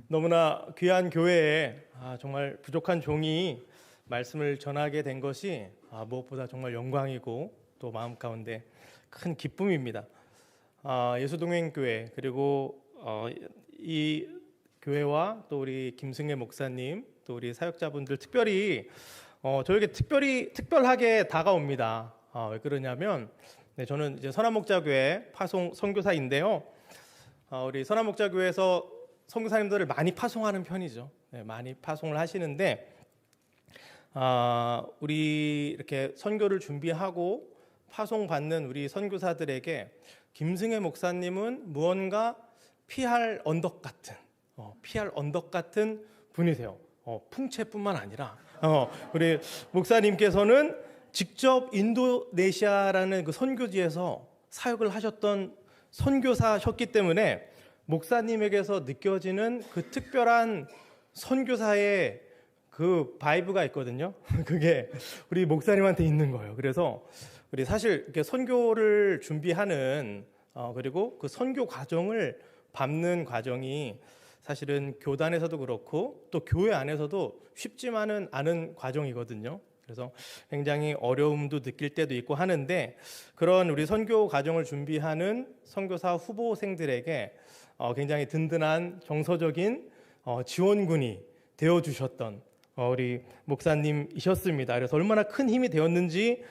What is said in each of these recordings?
너무나 귀한 교회에 정말 부족한 종이 말씀을 전하게 된 것이 무엇보다 정말 영광이고 또 마음 가운데 큰 기쁨입니다. 예수동행교회 그리고 이 교회와 또 우리 김승혜 목사님 또 우리 사역자분들 특별히 저에게 특별하게 다가옵니다. 왜 그러냐면 저는 이제 선한목자교회 파송 선교사인데요. 우리 선한목자교회에서 선교사님들을 많이 파송하는 편이죠. 많이 파송을 하시는데 우리 이렇게 선교를 준비하고 파송받는 우리 선교사들에게 김승혜 목사님은 무언가 피할 언덕 같은 분이세요. 풍채뿐만 아니라 우리 목사님께서는 직접 인도네시아라는 그 선교지에서 사역을 하셨던 선교사셨기 때문에 목사님에게서 느껴지는 그 특별한 선교사의 그 바이브가 있거든요. 그게 우리 목사님한테 있는 거예요. 그래서 우리 사실 이렇게 선교를 준비하는 그리고 그 선교 과정을 밟는 과정이 사실은 교단에서도 그렇고 또 교회 안에서도 쉽지만은 않은 과정이거든요. 그래서 굉장히 어려움도 느낄 때도 있고 하는데 그런 우리 선교 과정을 준비하는 선교사 후보생들에게 굉장히 든든한 정서적인 지원군이 되어주셨던 우리 목사님이셨습니다. 그래서 얼마나 큰 힘이 되었는지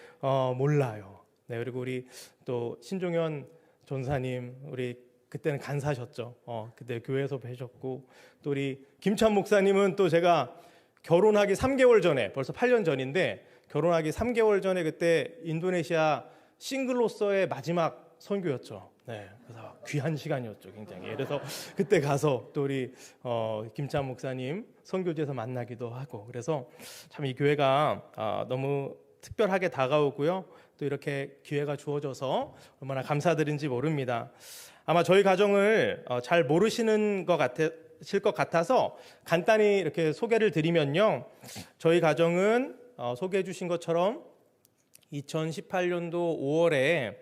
몰라요. 그리고 우리 또 신종현 전사님 우리 그때는 간사셨죠. 그때 교회에서 뵈셨고 또 우리 김찬 목사님은 또 제가 결혼하기 3개월 전에 벌써 8년 전인데 결혼하기 3개월 전에 그때 인도네시아 싱글로서의 마지막 선교였죠. 그래서 귀한 시간이었죠, 굉장히. 그래서 그때 가서 또 우리 김찬 목사님 선교지에서 만나기도 하고 그래서 참 이 교회가 너무 특별하게 다가오고요. 또 이렇게 기회가 주어져서 얼마나 감사드린지 모릅니다. 아마 저희 가정을 잘 모르시는 것 같아서 간단히 이렇게 소개를 드리면요. 저희 가정은 소개해 주신 것처럼 2018년도 5월에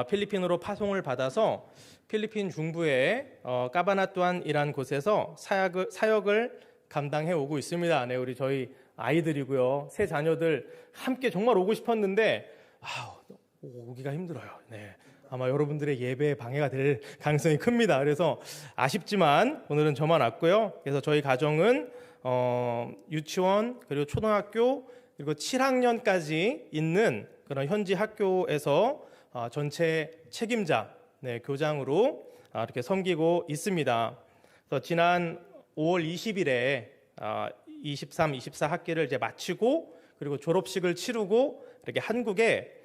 필리핀으로 파송을 받아서 필리핀 중부의 까바나뚜안이라는 곳에서 사역을 감당해 오고 있습니다. 우리 저희 아이들이고요. 세 자녀들 함께 정말 오고 싶었는데 오기가 힘들어요. 아마 여러분들의 예배에 방해가 될 가능성이 큽니다. 그래서 아쉽지만 오늘은 저만 왔고요. 그래서 저희 가정은 유치원 그리고 초등학교 그리고 7학년까지 있는 그런 현지 학교에서 전체 책임자 교장으로 이렇게 섬기고 있습니다. 그래서 지난 5월 20일에 23, 24 학기를 이제 마치고 그리고 졸업식을 치르고 이렇게 한국에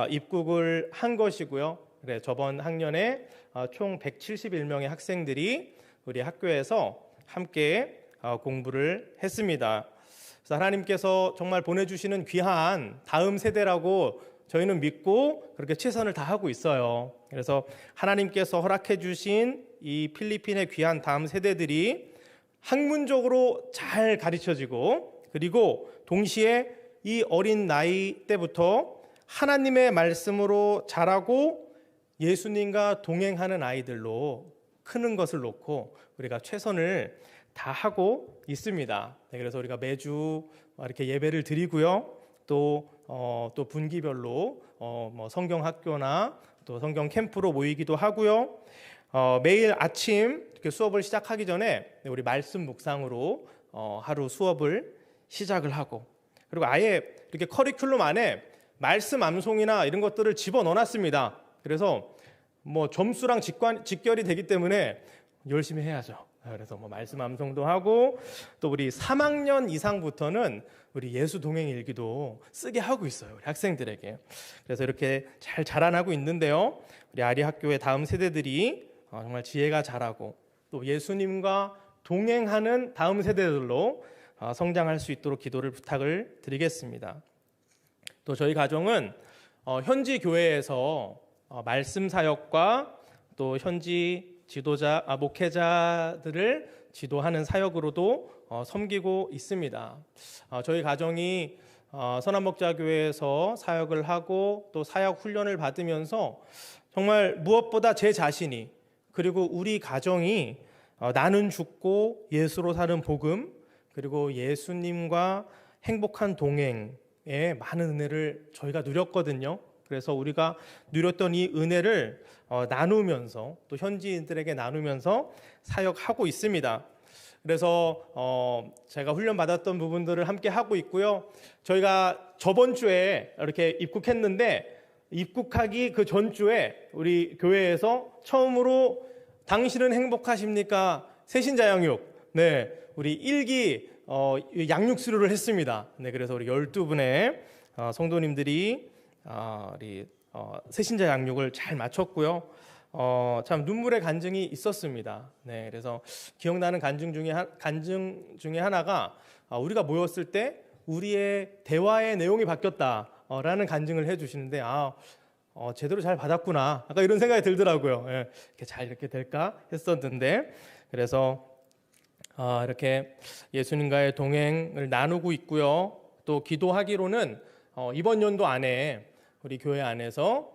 입국을 한 것이고요. 저번 학년에 총 171명의 학생들이 우리 학교에서 함께 공부를 했습니다. 그래서 하나님께서 정말 보내주시는 귀한 다음 세대라고 저희는 믿고 그렇게 최선을 다하고 있어요. 그래서 하나님께서 허락해 주신 이 필리핀의 귀한 다음 세대들이 학문적으로 잘 가르쳐지고 그리고 동시에 이 어린 나이 때부터 하나님의 말씀으로 자라고 예수님과 동행하는 아이들로 크는 것을 놓고 우리가 최선을 다하고 있습니다. 그래서 우리가 매주 이렇게 예배를 드리고요. 또 분기별로 성경학교나 또 성경 캠프로 모이기도 하고요. 매일 아침 이렇게 수업을 시작하기 전에 우리 말씀 묵상으로 하루 수업을 시작을 하고 그리고 아예 이렇게 커리큘럼 안에 말씀 암송이나 이런 것들을 집어넣어놨습니다. 그래서 점수랑 직결이 되기 때문에 열심히 해야죠. 그래서 말씀 암송도 하고 또 우리 3학년 이상부터는 우리 예수 동행 일기도 쓰게 하고 있어요. 우리 학생들에게. 그래서 이렇게 잘 자라나고 있는데요. 우리 아리 학교의 다음 세대들이 정말 지혜가 자라고 또 예수님과 동행하는 다음 세대들로 성장할 수 있도록 기도를 부탁을 드리겠습니다. 또 저희 가정은 현지 교회에서 말씀 사역과 또 현지 목회자들을 지도하는 사역으로도 섬기고 있습니다. 저희 가정이 선한목자교회에서 사역을 하고 또 사역 훈련을 받으면서 정말 무엇보다 제 자신이 그리고 우리 가정이 나는 죽고 예수로 사는 복음, 그리고 예수님과 행복한 동행의 많은 은혜를 저희가 누렸거든요. 그래서 우리가 누렸던 이 은혜를 나누면서 또 현지인들에게 나누면서 사역하고 있습니다. 그래서 제가 훈련받았던 부분들을 함께 하고 있고요. 저희가 저번 주에 이렇게 입국했는데 입국하기 그 전주에 우리 교회에서 처음으로 당신은 행복하십니까? 새신자 양육. 네, 우리 1기 양육 수료를 했습니다. 네, 그래서 우리 12분의 성도님들이 우리 새신자 양육을 잘 마쳤고요. 참 눈물의 간증이 있었습니다. 네, 그래서 기억나는 간증 중에 하나가 우리가 모였을 때 우리의 대화의 내용이 바뀌었다라는 간증을 해주시는데 제대로 잘 받았구나. 아까 이런 생각이 들더라고요. 예, 이렇게 될까 했었는데 그래서 이렇게 예수님과의 동행을 나누고 있고요. 또 기도하기로는 이번 연도 안에 우리 교회 안에서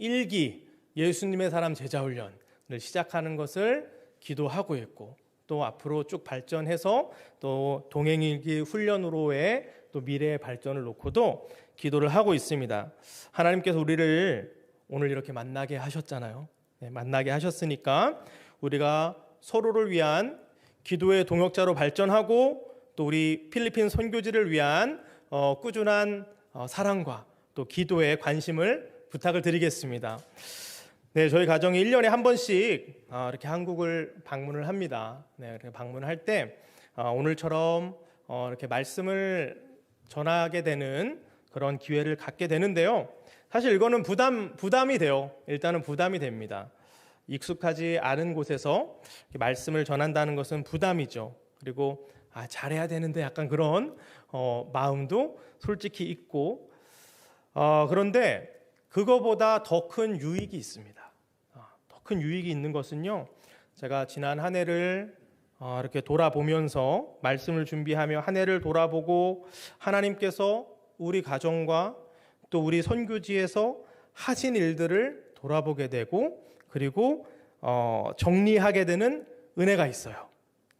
1기 예수님의 사람 제자 훈련을 시작하는 것을 기도하고 있고 또 앞으로 쭉 발전해서 또 동행일기 훈련으로의 또 미래의 발전을 놓고도 기도를 하고 있습니다. 하나님께서 우리를 오늘 이렇게 만나게 하셨잖아요. 네, 만나게 하셨으니까 우리가 서로를 위한 기도의 동역자로 발전하고 또 우리 필리핀 선교지를 위한 꾸준한 사랑과 또 기도에 관심을 부탁을 드리겠습니다. 네, 저희 가정이 1년에 한 번씩 이렇게 한국을 방문을 합니다. 네, 이렇게 방문할 때 오늘처럼 이렇게 말씀을 전하게 되는 그런 기회를 갖게 되는데요. 사실 이거는 부담이 돼요. 일단은 부담이 됩니다. 익숙하지 않은 곳에서 말씀을 전한다는 것은 부담이죠. 그리고 잘해야 되는데 약간 그런 마음도 솔직히 있고 그런데 그거보다 더 큰 유익이 있습니다. 더 큰 유익이 있는 것은요. 제가 지난 한 해를 이렇게 돌아보면서 말씀을 준비하며 한 해를 돌아보고 하나님께서 우리 가정과 또 우리 선교지에서 하신 일들을 돌아보게 되고 그리고 정리하게 되는 은혜가 있어요.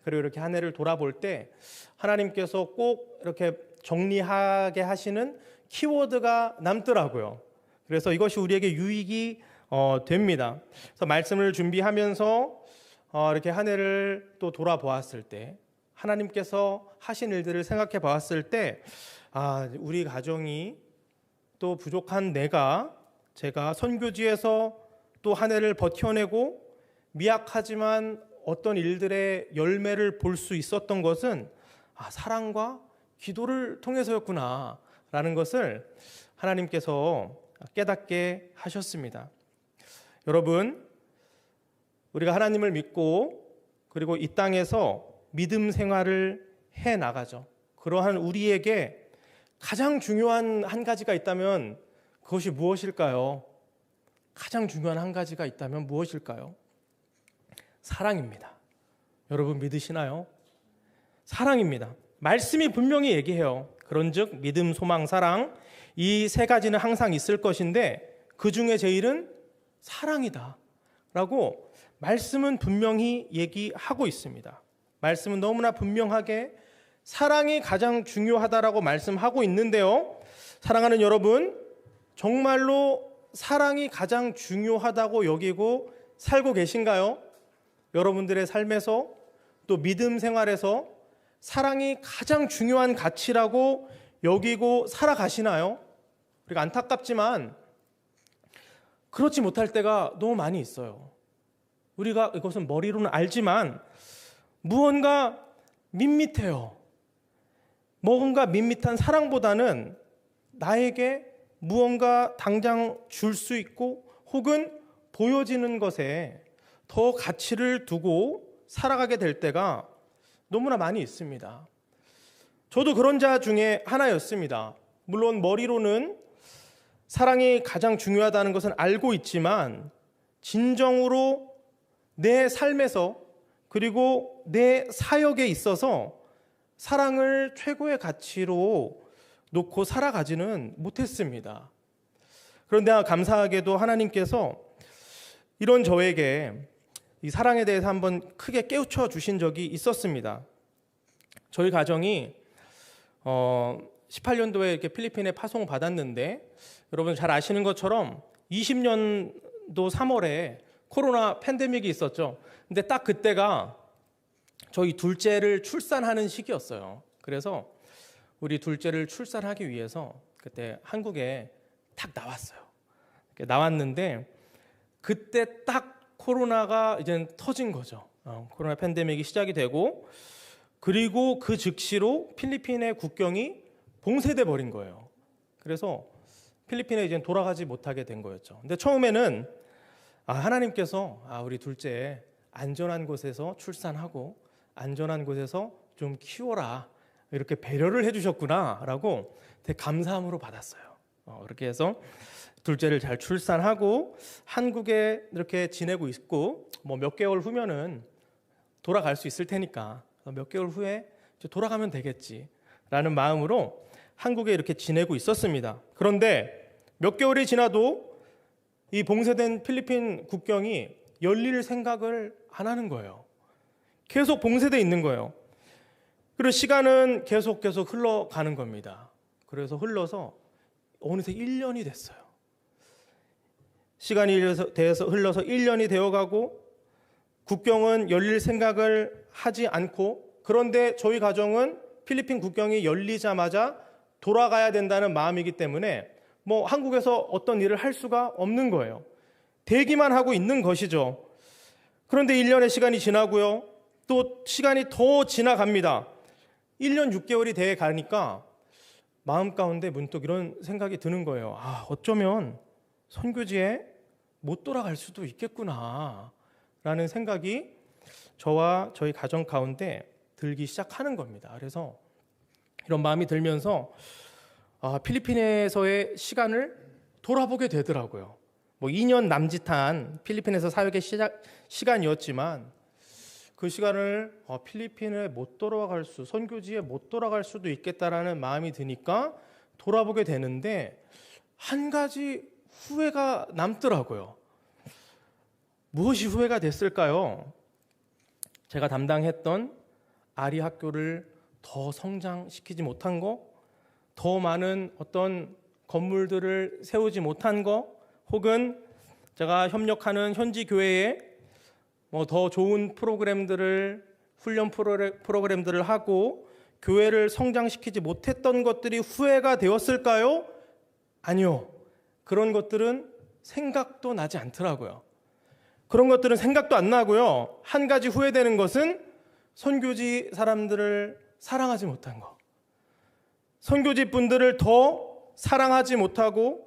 그리고 이렇게 한 해를 돌아볼 때 하나님께서 꼭 이렇게 정리하게 하시는 키워드가 남더라고요. 그래서 이것이 우리에게 유익이 됩니다. 그래서 말씀을 준비하면서 이렇게 한 해를 또 돌아보았을 때 하나님께서 하신 일들을 생각해 보았을 때 우리 가정이 또 부족한 제가 선교지에서 또 한 해를 버텨내고 미약하지만 어떤 일들의 열매를 볼 수 있었던 것은 사랑과 기도를 통해서였구나 라는 것을 하나님께서 깨닫게 하셨습니다. 여러분, 우리가 하나님을 믿고 그리고 이 땅에서 믿음 생활을 해 나가죠. 그러한 우리에게 가장 중요한 한 가지가 있다면 그것이 무엇일까요? 가장 중요한 한 가지가 있다면 무엇일까요? 사랑입니다. 여러분 믿으시나요? 사랑입니다. 말씀이 분명히 얘기해요. 그런즉 믿음, 소망, 사랑 이 세 가지는 항상 있을 것인데 그 중에 제일은 사랑이다 라고 말씀은 분명히 얘기하고 있습니다. 말씀은 너무나 분명하게 사랑이 가장 중요하다라고 말씀하고 있는데요. 사랑하는 여러분, 정말로 사랑이 가장 중요하다고 여기고 살고 계신가요? 여러분들의 삶에서 또 믿음 생활에서 사랑이 가장 중요한 가치라고 여기고 살아가시나요? 그리고 안타깝지만 그렇지 못할 때가 너무 많이 있어요. 우리가 이것은 머리로는 알지만 무언가 밋밋해요. 뭔가 밋밋한 사랑보다는 나에게 무언가 당장 줄 수 있고 혹은 보여지는 것에 더 가치를 두고 살아가게 될 때가 너무나 많이 있습니다. 저도 그런 자 중에 하나였습니다. 물론 머리로는 사랑이 가장 중요하다는 것은 알고 있지만 진정으로 내 삶에서 그리고 내 사역에 있어서 사랑을 최고의 가치로 놓고 살아가지는 못했습니다. 그런데 감사하게도 하나님께서 이런 저에게 이 사랑에 대해서 한번 크게 깨우쳐 주신 적이 있었습니다. 저희 가정이 18년도에 이렇게 필리핀에 파송을 받았는데, 여러분 잘 아시는 것처럼 20년도 3월에 코로나 팬데믹이 있었죠. 근데 딱 그때가 저희 둘째를 출산하는 시기였어요. 그래서 우리 둘째를 출산하기 위해서 그때 한국에 딱 나왔어요. 나왔는데 그때 딱 코로나가 이제 터진 거죠. 코로나 팬데믹이 시작이 되고, 그리고 그 즉시로 필리핀의 국경이 봉쇄돼 버린 거예요. 그래서 필리핀에 이제 돌아가지 못하게 된 거였죠. 근데 처음에는 하나님께서 우리 둘째 안전한 곳에서 출산하고 안전한 곳에서 좀 키워라, 이렇게 배려를 해주셨구나라고 되게 감사함으로 받았어요. 그렇게 해서 둘째를 잘 출산하고 한국에 이렇게 지내고 있고, 뭐 몇 개월 후면은 돌아갈 수 있을 테니까 몇 개월 후에 돌아가면 되겠지라는 마음으로 한국에 이렇게 지내고 있었습니다. 그런데 몇 개월이 지나도 이 봉쇄된 필리핀 국경이 열릴 생각을 안 하는 거예요. 계속 봉쇄돼 있는 거예요. 그리고 시간은 계속 흘러가는 겁니다. 그래서 흘러서 어느새 1년이 됐어요. 시간이 흘러서 1년이 되어가고 국경은 열릴 생각을 하지 않고, 그런데 저희 가정은 필리핀 국경이 열리자마자 돌아가야 된다는 마음이기 때문에 뭐 한국에서 어떤 일을 할 수가 없는 거예요. 대기만 하고 있는 것이죠. 그런데 1년의 시간이 지나고요. 또 시간이 더 지나갑니다. 1년 6개월이 돼 가니까 마음 가운데 문득 이런 생각이 드는 거예요. 어쩌면 선교지에 못 돌아갈 수도 있겠구나 라는 생각이 저와 저희 가정 가운데 들기 시작하는 겁니다. 그래서 이런 마음이 들면서 필리핀에서의 시간을 돌아보게 되더라고요. 뭐 2년 남짓한 필리핀에서 사역의 시간이었지만 그 시간을 필리핀에 못 돌아갈 선교지에 못 돌아갈 수도 있겠다라는 마음이 드니까 돌아보게 되는데, 한 가지 후회가 남더라고요. 무엇이 후회가 됐을까요? 제가 담당했던 아리 학교를 더 성장시키지 못한 거, 더 많은 어떤 건물들을 세우지 못한 거, 혹은 제가 협력하는 현지 교회에 뭐 더 좋은 프로그램들을, 훈련 프로그램들을 하고 교회를 성장시키지 못했던 것들이 후회가 되었을까요? 아니요. 그런 것들은 생각도 나지 않더라고요. 그런 것들은 생각도 안 나고요. 한 가지 후회되는 것은 선교지 사람들을 사랑하지 못한 거. 선교지 분들을 더 사랑하지 못하고,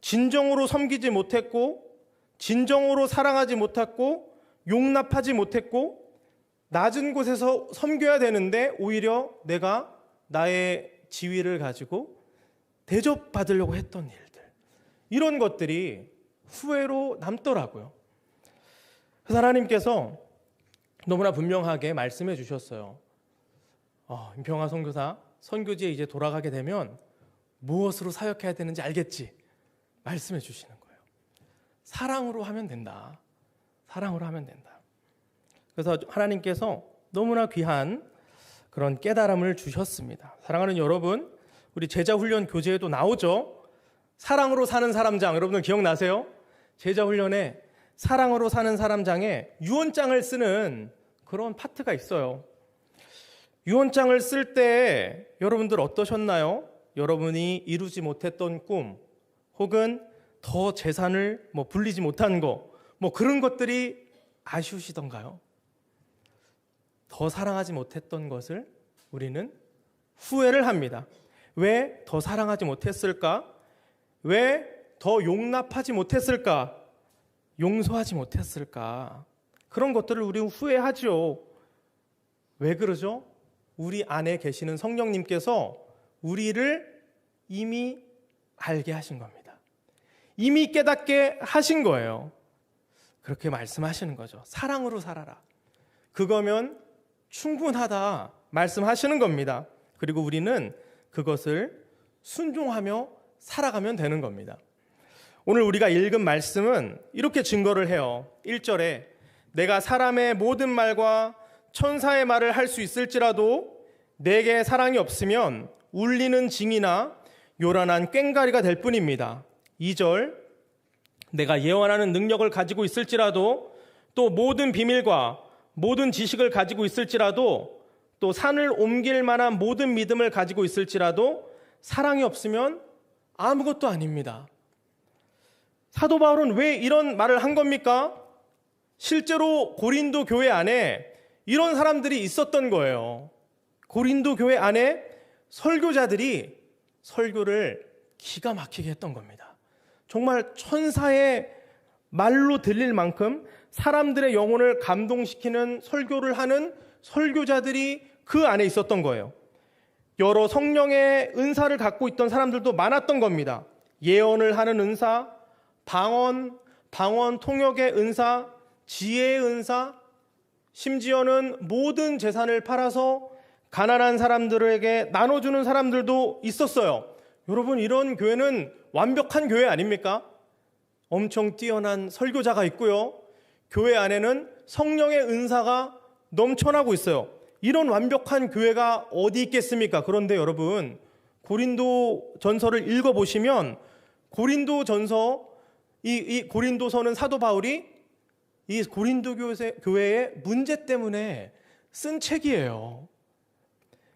진정으로 섬기지 못했고, 진정으로 사랑하지 못했고, 용납하지 못했고, 낮은 곳에서 섬겨야 되는데 오히려 내가 나의 지위를 가지고 대접받으려고 했던 일들, 이런 것들이 후회로 남더라고요. 그래서 하나님께서 너무나 분명하게 말씀해 주셨어요. 임평화 선교사, 선교지에 이제 돌아가게 되면 무엇으로 사역해야 되는지 알겠지? 말씀해 주시는 거예요. 사랑으로 하면 된다. 사랑으로 하면 된다. 그래서 하나님께서 너무나 귀한 그런 깨달음을 주셨습니다. 사랑하는 여러분, 우리 제자훈련 교재에도 나오죠. 사랑으로 사는 사람장, 여러분들 기억나세요? 제자훈련에 사랑으로 사는 사람장에 유언장을 쓰는 그런 파트가 있어요. 유언장을 쓸 때 여러분들 어떠셨나요? 여러분이 이루지 못했던 꿈, 혹은 더 재산을 불리지 못한 거, 그런 것들이 아쉬우시던가요? 더 사랑하지 못했던 것을 우리는 후회를 합니다. 왜 더 사랑하지 못했을까? 왜 더 용납하지 못했을까? 용서하지 못했을까? 그런 것들을 우리는 후회하죠. 왜 그러죠? 우리 안에 계시는 성령님께서 우리를 이미 알게 하신 겁니다. 이미 깨닫게 하신 거예요. 그렇게 말씀하시는 거죠. 사랑으로 살아라. 그거면 충분하다 말씀하시는 겁니다. 그리고 우리는 그것을 순종하며 살아가면 되는 겁니다. 오늘 우리가 읽은 말씀은 이렇게 증거를 해요. 1절에 내가 사람의 모든 말과 천사의 말을 할 수 있을지라도 내게 사랑이 없으면 울리는 징이나 요란한 꽹가리가 될 뿐입니다. 2절, 내가 예언하는 능력을 가지고 있을지라도 또 모든 비밀과 모든 지식을 가지고 있을지라도 또 산을 옮길 만한 모든 믿음을 가지고 있을지라도 사랑이 없으면 아무것도 아닙니다. 사도 바울은 왜 이런 말을 한 겁니까? 실제로 고린도 교회 안에 이런 사람들이 있었던 거예요. 고린도 교회 안에 설교자들이 설교를 기가 막히게 했던 겁니다. 정말 천사의 말로 들릴 만큼 사람들의 영혼을 감동시키는 설교를 하는 설교자들이 그 안에 있었던 거예요. 여러 성령의 은사를 갖고 있던 사람들도 많았던 겁니다. 예언을 하는 은사, 방언 통역의 은사, 지혜의 은사, 심지어는 모든 재산을 팔아서 가난한 사람들에게 나눠주는 사람들도 있었어요. 여러분, 이런 교회는 완벽한 교회 아닙니까? 엄청 뛰어난 설교자가 있고요. 교회 안에는 성령의 은사가 넘쳐나고 있어요. 이런 완벽한 교회가 어디 있겠습니까? 그런데 여러분, 고린도 전서를 읽어보시면 고린도 전서, 이 고린도서는 사도 바울이 이 고린도 교회의 문제 때문에 쓴 책이에요.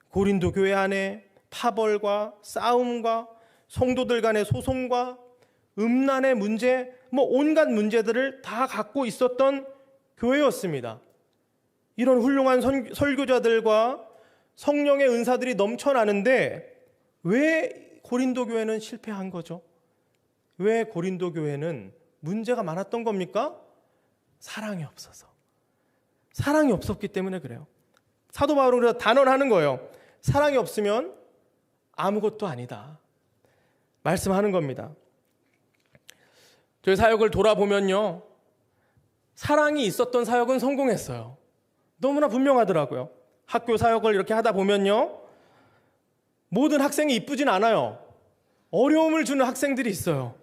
고린도 교회 안에 파벌과 싸움과 성도들 간의 소송과 음란의 문제, 온갖 문제들을 다 갖고 있었던 교회였습니다. 이런 훌륭한 설교자들과 성령의 은사들이 넘쳐나는데 왜 고린도 교회는 실패한 거죠? 왜 고린도 교회는 문제가 많았던 겁니까? 사랑이 없어서. 사랑이 없었기 때문에 그래요. 사도 바울은 그래서 단언하는 거예요. 사랑이 없으면 아무것도 아니다. 말씀하는 겁니다. 저희 사역을 돌아보면요, 사랑이 있었던 사역은 성공했어요. 너무나 분명하더라고요. 학교 사역을 이렇게 하다 보면요, 모든 학생이 이쁘진 않아요. 어려움을 주는 학생들이 있어요.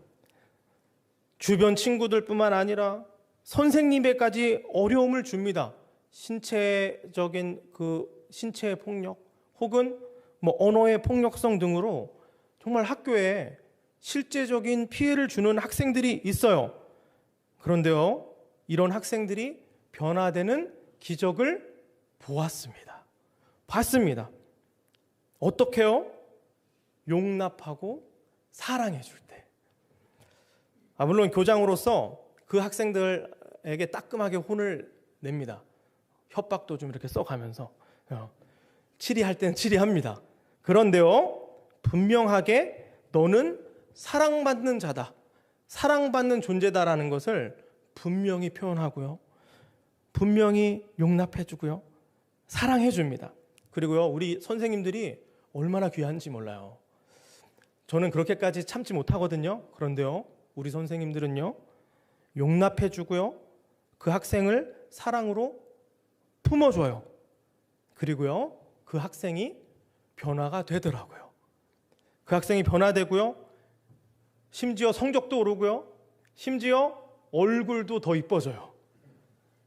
주변 친구들뿐만 아니라 선생님에까지 어려움을 줍니다. 신체적인 신체의 폭력 혹은 언어의 폭력성 등으로 정말 학교에 실제적인 피해를 주는 학생들이 있어요. 그런데요, 이런 학생들이 변화되는 기적을 보았습니다. 봤습니다. 어떻게요? 용납하고 사랑해 줄 때. 물론 교장으로서 그 학생들에게 따끔하게 혼을 냅니다. 협박도 좀 이렇게 써가면서 치리할 때는 치리합니다. 그런데요, 분명하게 너는 사랑받는 자다, 사랑받는 존재다라는 것을 분명히 표현하고요, 분명히 용납해주고요, 사랑해줍니다. 그리고요, 우리 선생님들이 얼마나 귀한지 몰라요. 저는 그렇게까지 참지 못하거든요. 그런데요, 우리 선생님들은요, 용납해주고요, 그 학생을 사랑으로 품어줘요. 그리고요, 그 학생이 변화가 되더라고요. 그 학생이 변화되고요, 심지어 성적도 오르고요, 심지어 얼굴도 더 이뻐져요.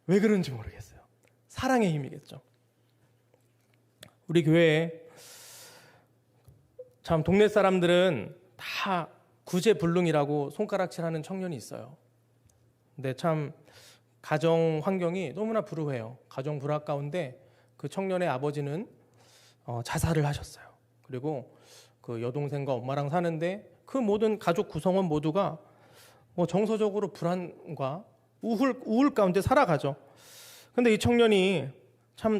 왜 그런지 모르겠어요. 사랑의 힘이겠죠. 우리 교회에 참 동네 사람들은 다 구제불능이라고 손가락질하는 청년이 있어요. 근데 참 가정 환경이 너무나 불우해요. 가정 불화 가운데 그 청년의 아버지는 자살을 하셨어요. 그리고 그 여동생과 엄마랑 사는데 그 모든 가족 구성원 모두가 정서적으로 불안과 우울 가운데 살아가죠. 근데 이 청년이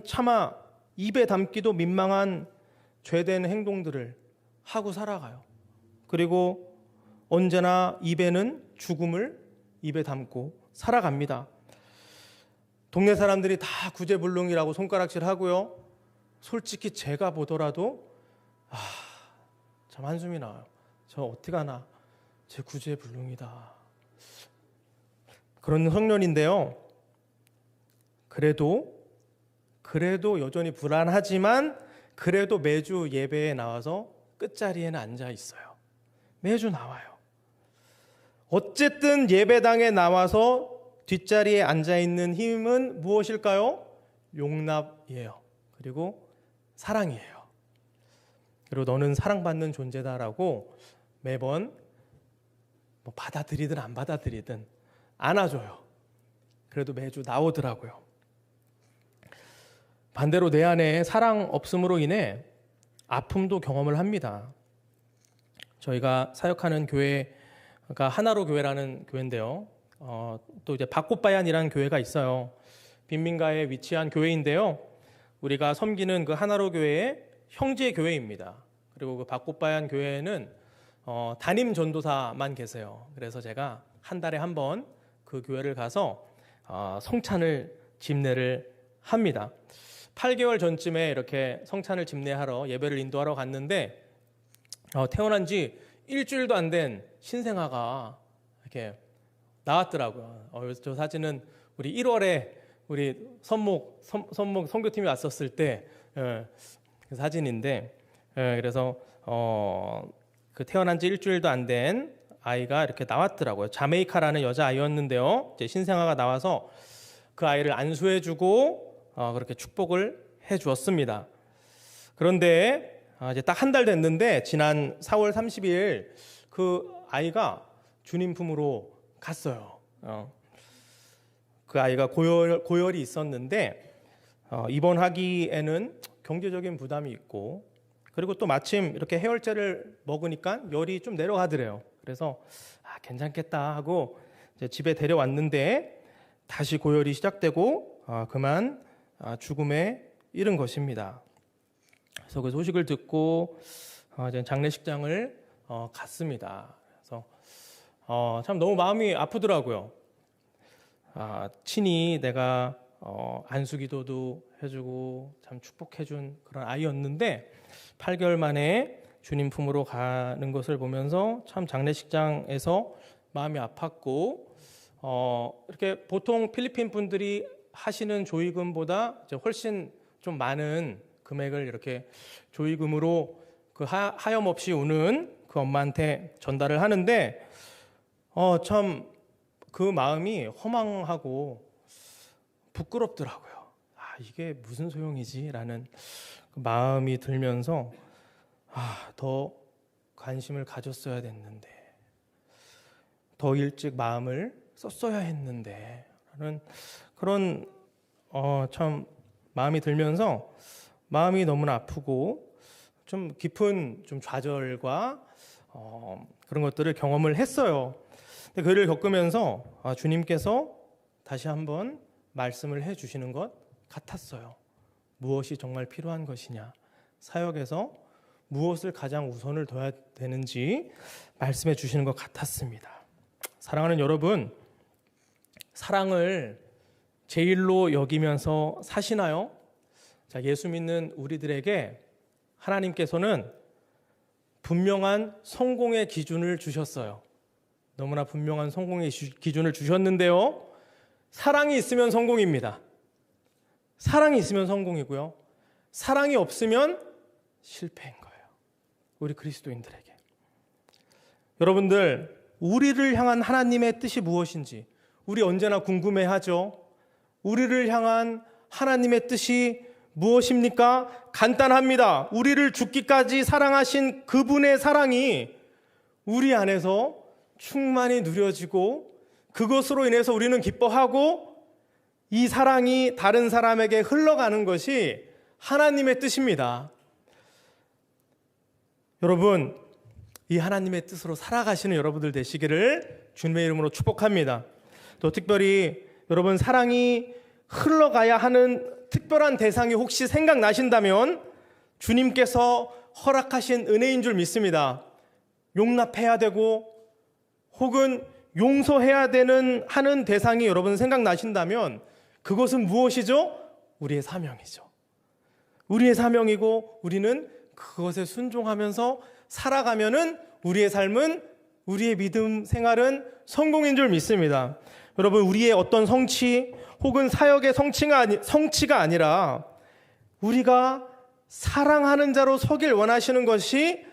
차마 입에 담기도 민망한 죄된 행동들을 하고 살아가요. 그리고 언제나 입에는 죽음을 입에 담고 살아갑니다. 동네 사람들이 다 구제불능이라고 손가락질하고요, 솔직히 제가 보더라도 참 한숨이 나와요. 저 어떡하나, 제 구제불능이다. 그런 청년인데요, 그래도 여전히 불안하지만 그래도 매주 예배에 나와서 끝자리에는 앉아 있어요. 매주 나와요. 어쨌든 예배당에 나와서 뒷자리에 앉아 있는 힘은 무엇일까요? 용납이에요. 그리고 사랑이에요. 그리고 너는 사랑받는 존재다라고 매번 뭐 받아들이든 안 받아들이든 안아줘요. 그래도 매주 나오더라고요. 반대로 내 안에 사랑 없음으로 인해 아픔도 경험을 합니다. 저희가 사역하는 교회가 하나로 교회라는 교회인데요. 또 이제 박꽃바얀이라는 교회가 있어요. 빈민가에 위치한 교회인데요. 우리가 섬기는 그 하나로 교회의 형제 교회입니다. 그리고 그 박꽃바얀 교회에는 담임 전도사만 계세요. 그래서 제가 한 달에 한 번 그 교회를 가서 성찬을 집례를 합니다. 8개월 전쯤에 이렇게 성찬을 집례하러 예배를 인도하러 갔는데 태어난 지 일주일도 안 된 신생아가 이렇게 나왔더라고요. 저 사진은 우리 1월에 우리 선목 선교팀이 왔었을 때 그 사진인데, 그래서 그 태어난 지 일주일도 안 된 아이가 이렇게 나왔더라고요. 자메이카라는 여자 아이였는데요. 이제 신생아가 나와서 그 아이를 안수해주고 그렇게 축복을 해주었습니다. 그런데 이제 딱 한 달 됐는데 지난 4월 30일 그 아이가 주님 품으로 갔어요. 그 아이가 고열이 있었는데 입원하기에는 경제적인 부담이 있고, 그리고 또 마침 이렇게 해열제를 먹으니까 열이 좀 내려가더래요. 그래서 괜찮겠다 하고 이제 집에 데려왔는데 다시 고열이 시작되고 그만 죽음에 이른 것입니다. 그래서 그 소식을 듣고 이제 장례식장을 갔습니다. 그래서 참 너무 마음이 아프더라고요. 친히 내가 안수기도도 해주고 참 축복해준 그런 아이였는데 8개월 만에 주님 품으로 가는 것을 보면서 참 장례식장에서 마음이 아팠고, 이렇게 보통 필리핀 분들이 하시는 조의금보다 이제 훨씬 좀 많은 금액을 이렇게 조의금으로 그 하염없이 우는 그 엄마한테 전달을 하는데 참 그 마음이 허망하고 부끄럽더라고요. 이게 무슨 소용이지라는 마음이 들면서 더 관심을 가졌어야 됐는데, 더 일찍 마음을 썼어야 했는데 라는 그런 참 마음이 들면서 마음이 너무나 아프고 좀 깊은 좀 좌절과 그런 것들을 경험을 했어요. 근데 그를 겪으면서 주님께서 다시 한번 말씀을 해주시는 것 같았어요. 무엇이 정말 필요한 것이냐, 사역에서 무엇을 가장 우선을 둬야 되는지 말씀해 주시는 것 같았습니다. 사랑하는 여러분, 사랑을 제일로 여기면서 사시나요? 자, 예수 믿는 우리들에게 하나님께서는 분명한 성공의 기준을 주셨어요. 너무나 분명한 성공의 기준을 주셨는데요. 사랑이 있으면 성공입니다. 사랑이 있으면 성공이고요. 사랑이 없으면 실패인 거예요. 우리 그리스도인들에게. 여러분들, 우리를 향한 하나님의 뜻이 무엇인지 우리 언제나 궁금해하죠. 우리를 향한 하나님의 뜻이 무엇입니까? 간단합니다. 우리를 죽기까지 사랑하신 그분의 사랑이 우리 안에서 충만히 누려지고 그것으로 인해서 우리는 기뻐하고 이 사랑이 다른 사람에게 흘러가는 것이 하나님의 뜻입니다. 여러분, 이 하나님의 뜻으로 살아가시는 여러분들 되시기를 주님의 이름으로 축복합니다. 또 특별히 여러분, 사랑이 흘러가야 하는 특별한 대상이 혹시 생각나신다면 주님께서 허락하신 은혜인 줄 믿습니다. 용납해야 되고 혹은 용서해야 하는 대상이 여러분 생각나신다면 그것은 무엇이죠? 우리의 사명이죠. 우리의 사명이고 우리는 그것에 순종하면서 살아가면은 우리의 삶은, 우리의 믿음 생활은 성공인 줄 믿습니다. 여러분, 우리의 어떤 성취 혹은 사역의 성취가 아니라 우리가 사랑하는 자로 서길 원하시는 것이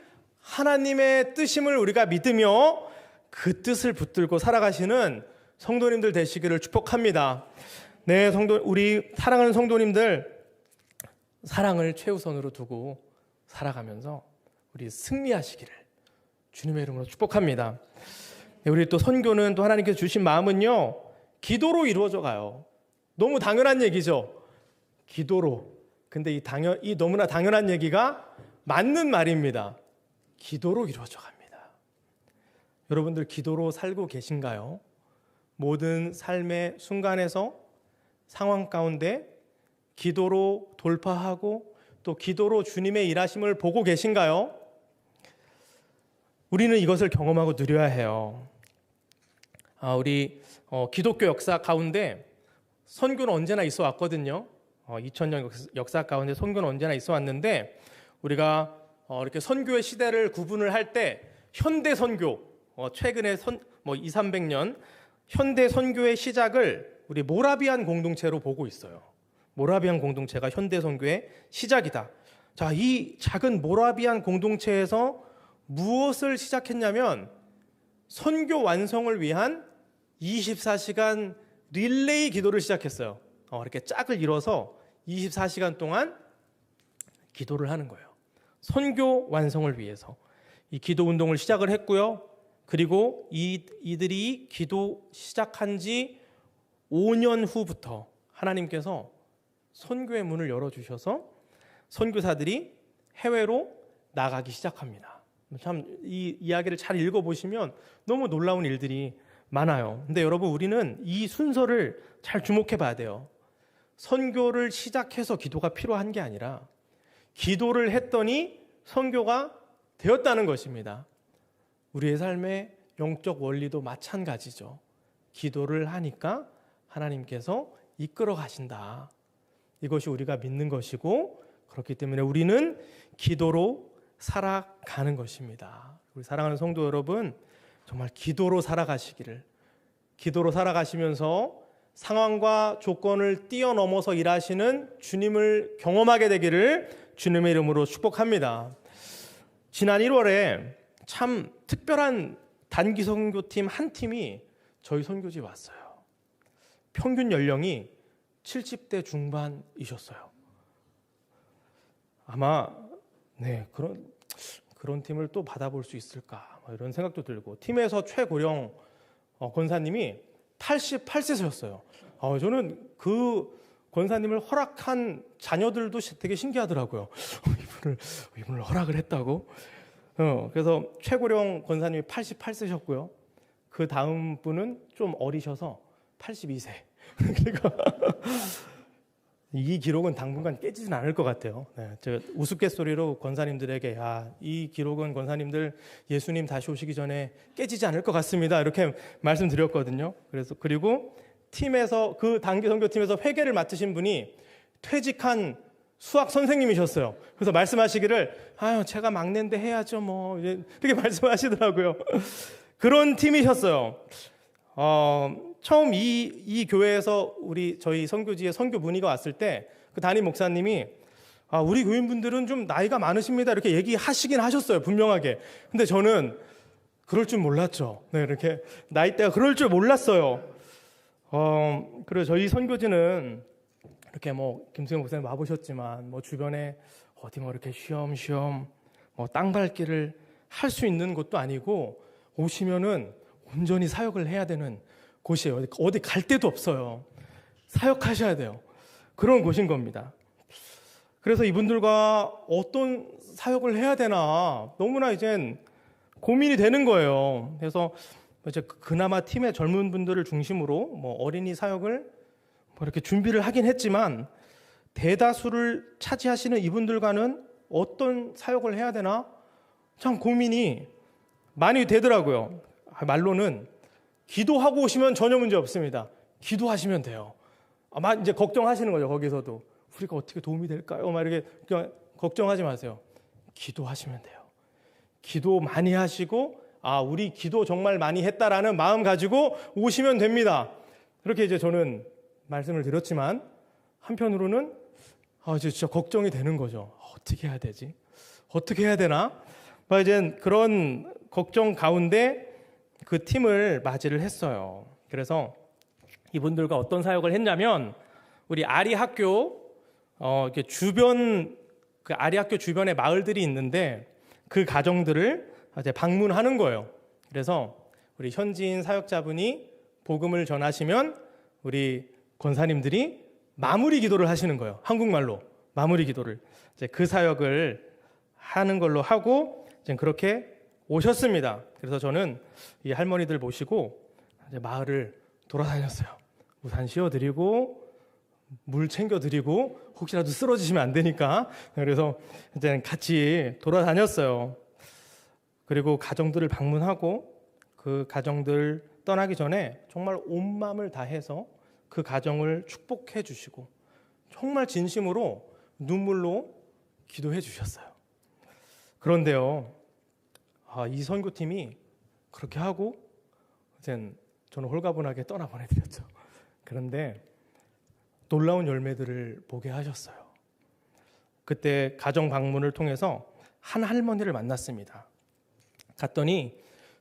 하나님의 뜻임을 우리가 믿으며 그 뜻을 붙들고 살아가시는 성도님들 되시기를 축복합니다. 네, 우리 사랑하는 성도님들, 사랑을 최우선으로 두고 살아가면서 우리 승리하시기를 주님의 이름으로 축복합니다. 네, 우리 또 선교는 또 하나님께서 주신 마음은요, 기도로 이루어져 가요. 너무 당연한 얘기죠. 기도로. 근데 이 너무나 당연한 얘기가 맞는 말입니다. 기도로 이루어져 갑니다. 여러분들 기도로 살고 계신가요? 모든 삶의 순간에서 상황 가운데 기도로 돌파하고 또 기도로 주님의 일하심을 보고 계신가요? 우리는 이것을 경험하고 누려야 해요. 우리 기독교 역사 가운데 선교는 언제나 있어 왔거든요. 2000년 역사 가운데 선교는 언제나 있어 왔는데, 우리가 이렇게 선교의 시대를 구분을 할 때 현대 선교, 최근에 200~300년 현대 선교의 시작을 우리 모라비안 공동체로 보고 있어요. 모라비안 공동체가 현대 선교의 시작이다. 자, 이 작은 모라비안 공동체에서 무엇을 시작했냐면 선교 완성을 위한 24시간 릴레이 기도를 시작했어요. 이렇게 짝을 이뤄서 24시간 동안 기도를 하는 거예요. 선교 완성을 위해서 이 기도 운동을 시작을 했고요. 그리고 이들이 기도 시작한 지 5년 후부터 하나님께서 선교의 문을 열어주셔서 선교사들이 해외로 나가기 시작합니다. 참 이 이야기를 잘 읽어보시면 너무 놀라운 일들이 많아요. 근데 여러분, 우리는 이 순서를 잘 주목해 봐야 돼요. 선교를 시작해서 기도가 필요한 게 아니라 기도를 했더니 선교가 되었다는 것입니다. 우리의 삶의 영적 원리도 마찬가지죠. 기도를 하니까 하나님께서 이끌어 가신다. 이것이 우리가 믿는 것이고, 그렇기 때문에 우리는 기도로 살아가는 것입니다. 우리 사랑하는 성도 여러분, 정말 기도로 살아가시기를, 기도로 살아가시면서 상황과 조건을 뛰어넘어서 일하시는 주님을 경험하게 되기를 주님의 이름으로 축복합니다. 지난 1월에 참 특별한 단기 선교팀 한 팀이 저희 선교지에 왔어요. 평균 연령이 70대 중반이셨어요. 아마 그런 팀을 또 받아볼 수 있을까, 이런 생각도 들고, 팀에서 최고령 권사님이 88세셨어요. 저는 그 권사님을 허락한 자녀들도 되게 신기하더라고요. 이분을 허락을 했다고. 그래서 최고령 권사님이 88세셨고요. 그 다음 분은 좀 어리셔서 82세. 그러니까 이 기록은 당분간 깨지진 않을 것 같아요. 제가 우스갯소리로 권사님들에게 이 기록은 권사님들 예수님 다시 오시기 전에 깨지지 않을 것 같습니다, 이렇게 말씀드렸거든요. 그리고 팀에서, 그 단기 선교팀에서 회계를 맡으신 분이 퇴직한 수학 선생님이셨어요. 그래서 말씀하시기를 제가 막내인데 해야죠 뭐, 이렇게 말씀하시더라고요. 그런 팀이셨어요. 처음 이 교회에서 저희 선교지에 선교 문의가 왔을 때 그 담임 목사님이 우리 교인분들은 좀 나이가 많으십니다, 이렇게 얘기하시긴 하셨어요, 분명하게. 근데 저는 그럴 줄 몰랐죠. 이렇게 나이대가 그럴 줄 몰랐어요. 그리고 저희 선교지는 이렇게 김승현 목사님 와보셨지만 주변에 어디 이렇게 쉬엄쉬엄 땅 밟기를 할 수 있는 곳도 아니고, 오시면은 온전히 사역을 해야 되는 곳이에요. 어디 갈 데도 없어요. 사역하셔야 돼요. 그런 곳인 겁니다. 그래서 이분들과 어떤 사역을 해야 되나 너무나 이젠 고민이 되는 거예요. 그래서 이제 그나마 팀의 젊은 분들을 중심으로 어린이 사역을 이렇게 준비를 하긴 했지만, 대다수를 차지하시는 이분들과는 어떤 사역을 해야 되나 참 고민이 많이 되더라고요. 말로는 기도하고 오시면 전혀 문제 없습니다. 기도하시면 돼요. 아마 이제 걱정하시는 거죠. 거기서도 우리가 어떻게 도움이 될까요? 이렇게 걱정하지 마세요. 기도하시면 돼요. 기도 많이 하시고, 우리 기도 정말 많이 했다라는 마음 가지고 오시면 됩니다. 그렇게 이제 저는 말씀을 드렸지만, 한편으로는 이제 진짜 걱정이 되는 거죠. 어떻게 해야 되지? 어떻게 해야 되나? 이제 그런 걱정 가운데 그 팀을 맞이를 했어요. 그래서 이분들과 어떤 사역을 했냐면 우리 아리 학교 이렇게 주변 그 아리 학교 주변에 마을들이 있는데 그 가정들을 이제 방문하는 거예요. 그래서 우리 현지인 사역자분이 복음을 전하시면 우리 권사님들이 마무리 기도를 하시는 거예요. 한국말로 마무리 기도를 이제 그 사역을 하는 걸로 하고 이제 그렇게 오셨습니다. 그래서 저는 이 할머니들 모시고 이제 마을을 돌아다녔어요. 우산 씌워드리고 물 챙겨드리고 혹시라도 쓰러지시면 안 되니까 그래서 이제 같이 돌아다녔어요. 그리고 가정들을 방문하고 그 가정들 떠나기 전에 정말 온 마음을 다해서 그 가정을 축복해 주시고 정말 진심으로 눈물로 기도해 주셨어요. 그런데요, 이 선교팀이 그렇게 하고 이제 저는 홀가분하게 떠나보내드렸죠. 그런데 놀라운 열매들을 보게 하셨어요. 그때 가정 방문을 통해서 한 할머니를 만났습니다. 갔더니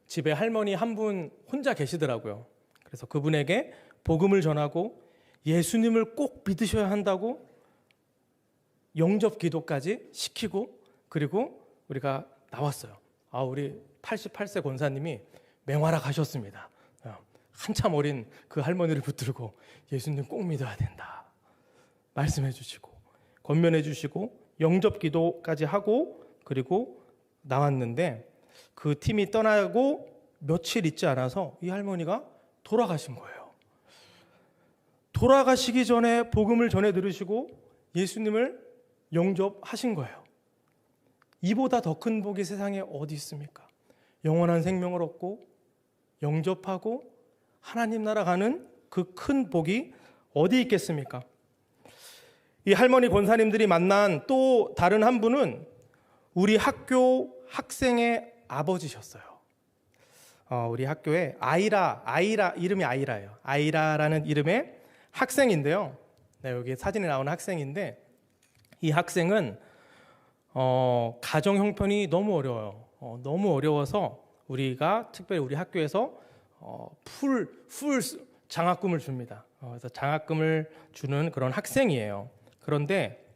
집에 할머니 한 분 혼자 계시더라고요. 그래서 그분에게 복음을 전하고 예수님을 꼭 믿으셔야 한다고 영접 기도까지 시키고 그리고 우리가 나왔어요. 우리 88세 권사님이 맹활약 가셨습니다. 한참 어린 그 할머니를 붙들고 예수님 꼭 믿어야 된다 말씀해 주시고 권면해 주시고 영접 기도까지 하고 그리고 나왔는데 그 팀이 떠나고 며칠 있지 않아서 이 할머니가 돌아가신 거예요. 돌아가시기 전에 복음을 전해 들으시고 예수님을 영접하신 거예요. 이보다 더 큰 복이 세상에 어디 있습니까? 영원한 생명을 얻고 영접하고 하나님 나라 가는 그 큰 복이 어디 있겠습니까? 이 할머니 권사님들이 만난 또 다른 한 분은 우리 학교 학생의 아버지셨어요. 우리 학교에 아이라 이름이 아이라예요. 아이라라는 이름의 학생인데요. 네, 여기 사진에 나오는 학생인데 이 학생은 가정 형편이 너무 어려워요. 너무 어려워서 우리가 특별히 우리 학교에서 풀 장학금을 줍니다. 그래서 장학금을 주는 그런 학생이에요. 그런데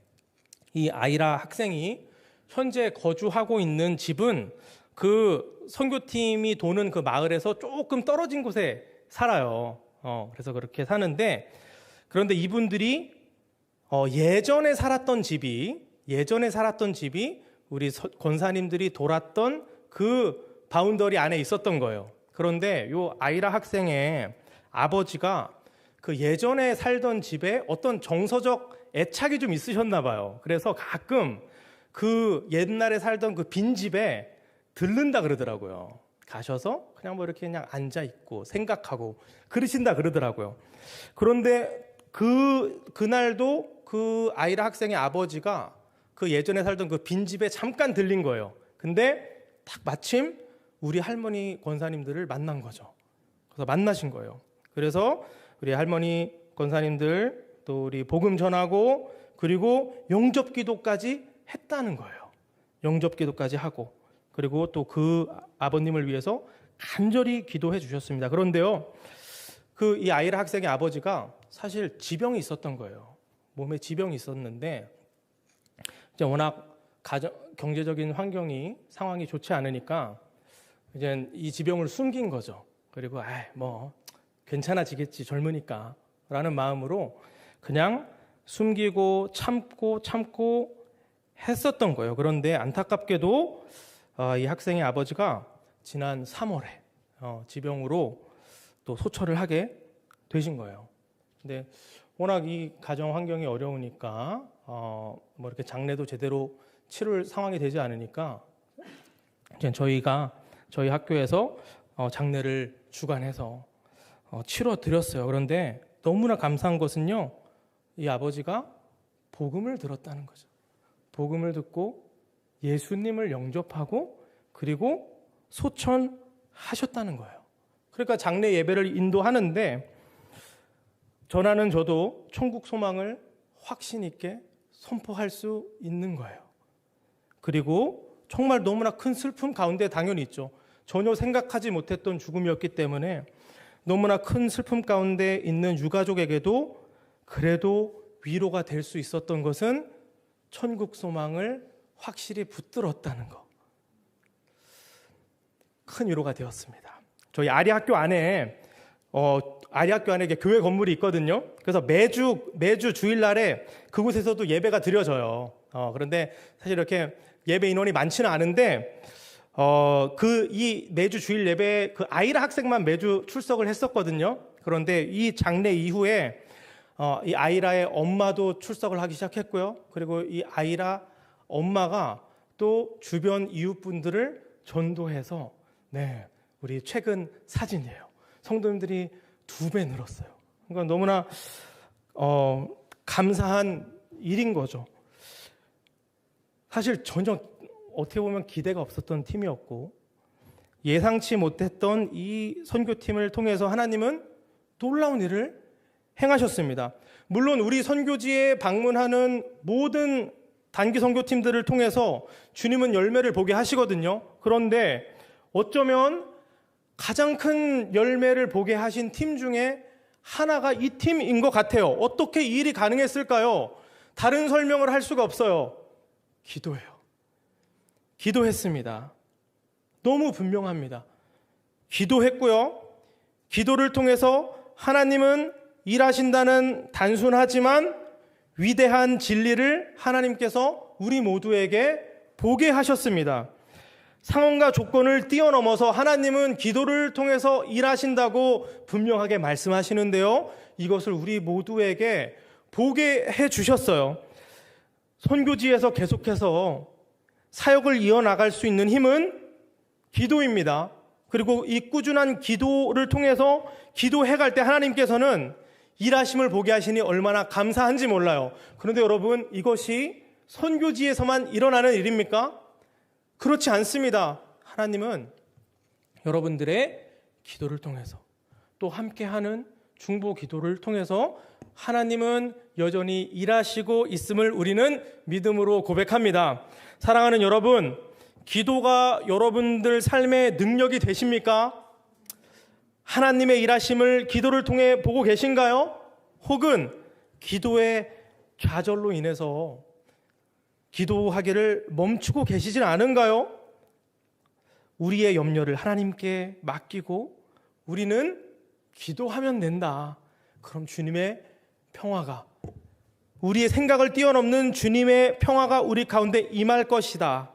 이 아이라 학생이 현재 거주하고 있는 집은 그 선교팀이 도는 그 마을에서 조금 떨어진 곳에 살아요. 그래서 그렇게 사는데 그런데 이분들이 예전에 살았던 집이 우리 권사님들이 돌았던 그 바운더리 안에 있었던 거예요. 그런데 요 아이라 학생의 아버지가 그 예전에 살던 집에 어떤 정서적 애착이 좀 있으셨나 봐요. 그래서 가끔 그 옛날에 살던 그 빈 집에 들른다 그러더라고요. 가셔서 그냥 뭐 이렇게 그냥 앉아 있고 생각하고 그러신다 그러더라고요. 그런데 그날도 그 아이라 학생의 아버지가 그 예전에 살던 그 빈 집에 잠깐 들린 거예요. 근데 딱 마침 우리 할머니 권사님들을 만난 거죠. 그래서 만나신 거예요. 그래서 우리 할머니 권사님들 또 우리 복음 전하고 그리고 영접 기도까지 했다는 거예요. 영접 기도까지 하고 그리고 또 그 아버님을 위해서 간절히 기도해 주셨습니다. 그런데요, 이 아이라 학생의 아버지가 사실 지병이 있었던 거예요. 몸에 지병이 있었는데 이제 워낙 경제적인 상황이 좋지 않으니까 이제 이 지병을 숨긴 거죠. 그리고 뭐 괜찮아지겠지 젊으니까라는 마음으로 그냥 숨기고 참고 했었던 거예요. 그런데 안타깝게도 이 학생의 아버지가 지난 3월에 지병으로 또 소처를 하게 되신 거예요. 근데 워낙 이 가정 환경이 어려우니까 뭐 이렇게 장례도 제대로 치를 상황이 되지 않으니까 이제 저희 학교에서 장례를 주관해서 치러 드렸어요. 그런데 너무나 감사한 것은요, 이 아버지가 복음을 들었다는 거죠. 복음을 듣고 예수님을 영접하고 그리고 소천하셨다는 거예요. 그러니까 장례 예배를 인도하는데 전하는 저도 천국 소망을 확신 있게 선포할 수 있는 거예요. 그리고 정말 너무나 큰 슬픔 가운데 당연히 있죠. 전혀 생각하지 못했던 죽음이었기 때문에 너무나 큰 슬픔 가운데 있는 유가족에게도 그래도 위로가 될 수 있었던 것은 천국 소망을 확실히 붙들었다는 것. 큰 위로가 되었습니다. 저희 아리학교 안에 이게 교회 건물이 있거든요. 그래서 매주 주일날에 그곳에서도 예배가 드려져요. 그런데 사실 이렇게 예배 인원이 많지는 않은데 이 매주 주일 예배 그 아이라 학생만 매주 출석을 했었거든요. 그런데 이 장례 이후에 이 아이라의 엄마도 출석을 하기 시작했고요. 그리고 이 아이라 엄마가 또 주변 이웃분들을 전도해서 우리 최근 사진이에요. 성도님들이 2배 늘었어요. 그러니까 너무나 감사한 일인 거죠. 사실 전혀 어떻게 보면 기대가 없었던 팀이었고 예상치 못했던 이 선교팀을 통해서 하나님은 놀라운 일을 행하셨습니다. 물론 우리 선교지에 방문하는 모든 단기 선교팀들을 통해서 주님은 열매를 보게 하시거든요. 그런데 어쩌면 가장 큰 열매를 보게 하신 팀 중에 하나가 이 팀인 것 같아요. 어떻게 이 일이 가능했을까요? 다른 설명을 할 수가 없어요. 기도예요. 기도했습니다. 너무 분명합니다. 기도했고요. 기도를 통해서 하나님은 일하신다는 단순하지만 위대한 진리를 하나님께서 우리 모두에게 보게 하셨습니다. 상황과 조건을 뛰어넘어서 하나님은 기도를 통해서 일하신다고 분명하게 말씀하시는데요. 이것을 우리 모두에게 보게 해 주셨어요. 선교지에서 계속해서 사역을 이어나갈 수 있는 힘은 기도입니다. 그리고 이 꾸준한 기도를 통해서 기도해 갈 때 하나님께서는 일하심을 보게 하시니 얼마나 감사한지 몰라요. 그런데 여러분, 이것이 선교지에서만 일어나는 일입니까? 그렇지 않습니다. 하나님은 여러분들의 기도를 통해서 또 함께하는 중보 기도를 통해서 하나님은 여전히 일하시고 있음을 우리는 믿음으로 고백합니다. 사랑하는 여러분, 기도가 여러분들 삶의 능력이 되십니까? 하나님의 일하심을 기도를 통해 보고 계신가요? 혹은 기도의 좌절로 인해서 기도하기를 멈추고 계시진 않은가요? 우리의 염려를 하나님께 맡기고 우리는 기도하면 된다. 그럼 주님의 평화가, 우리의 생각을 뛰어넘는 주님의 평화가 우리 가운데 임할 것이다.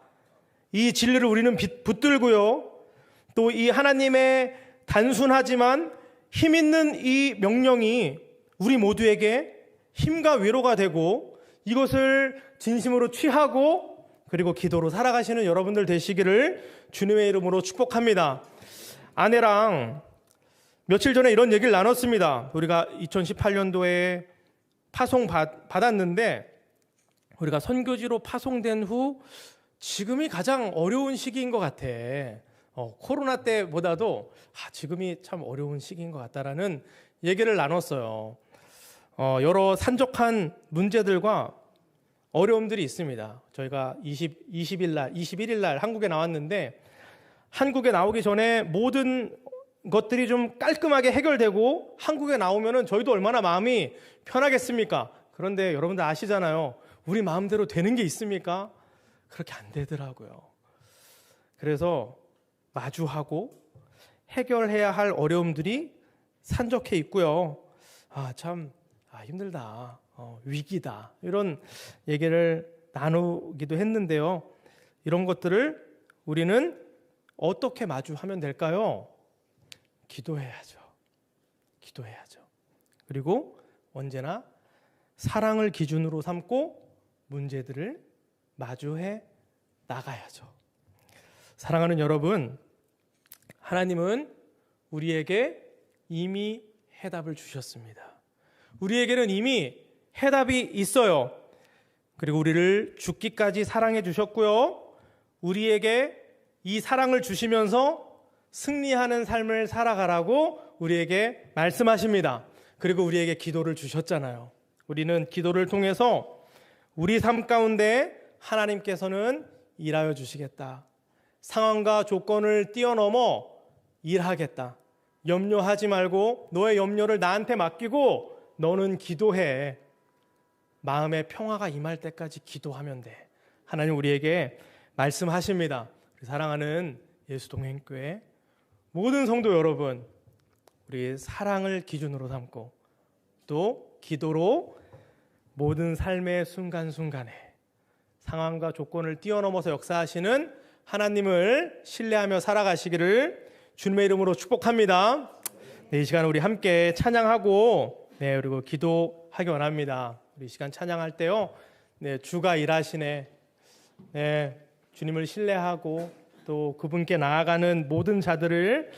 이 진리를 우리는 붙들고요. 또 이 하나님의 단순하지만 힘 있는 이 명령이 우리 모두에게 힘과 위로가 되고 이것을 진심으로 취하고 그리고 기도로 살아가시는 여러분들 되시기를 주님의 이름으로 축복합니다. 아내랑 며칠 전에 이런 얘기를 나눴습니다. 우리가 2018년도에 파송 받았는데 우리가 선교지로 파송된 후 지금이 가장 어려운 시기인 것 같아. 코로나 때보다도 지금이 참 어려운 시기인 것 같다라는 얘기를 나눴어요. 여러 산적한 문제들과 어려움들이 있습니다. 저희가 21일 날 한국에 나왔는데 한국에 나오기 전에 모든 것들이 좀 깔끔하게 해결되고 한국에 나오면은 저희도 얼마나 마음이 편하겠습니까? 그런데 여러분들 아시잖아요. 우리 마음대로 되는 게 있습니까? 그렇게 안 되더라고요. 그래서 마주하고 해결해야 할 어려움들이 산적해 있고요. 참 힘들다. 위기다. 이런 얘기를 나누기도 했는데요. 이런 것들을 우리는 어떻게 마주하면 될까요? 기도해야죠. 기도해야죠. 그리고 언제나 사랑을 기준으로 삼고 문제들을 마주해 나가야죠. 사랑하는 여러분, 하나님은 우리에게 이미 해답을 주셨습니다. 우리에게는 이미 해답이 있어요. 그리고 우리를 죽기까지 사랑해 주셨고요. 우리에게 이 사랑을 주시면서 승리하는 삶을 살아가라고 우리에게 말씀하십니다. 그리고 우리에게 기도를 주셨잖아요. 우리는 기도를 통해서 우리 삶 가운데 하나님께서는 일하여 주시겠다. 상황과 조건을 뛰어넘어 일하겠다. 염려하지 말고 너의 염려를 나한테 맡기고 너는 기도해. 마음의 평화가 임할 때까지 기도하면 돼. 하나님 우리에게 말씀하십니다. 사랑하는 예수동행교회 모든 성도 여러분, 우리 사랑을 기준으로 삼고 또 기도로 모든 삶의 순간순간에 상황과 조건을 뛰어넘어서 역사하시는 하나님을 신뢰하며 살아가시기를 주님의 이름으로 축복합니다. 네, 이 시간 우리 함께 찬양하고 그리고 기도하기 원합니다. 우리 이 시간 찬양할 때요, 주가 일하시네. 주님을 신뢰하고 또 그분께 나아가는 모든 자들을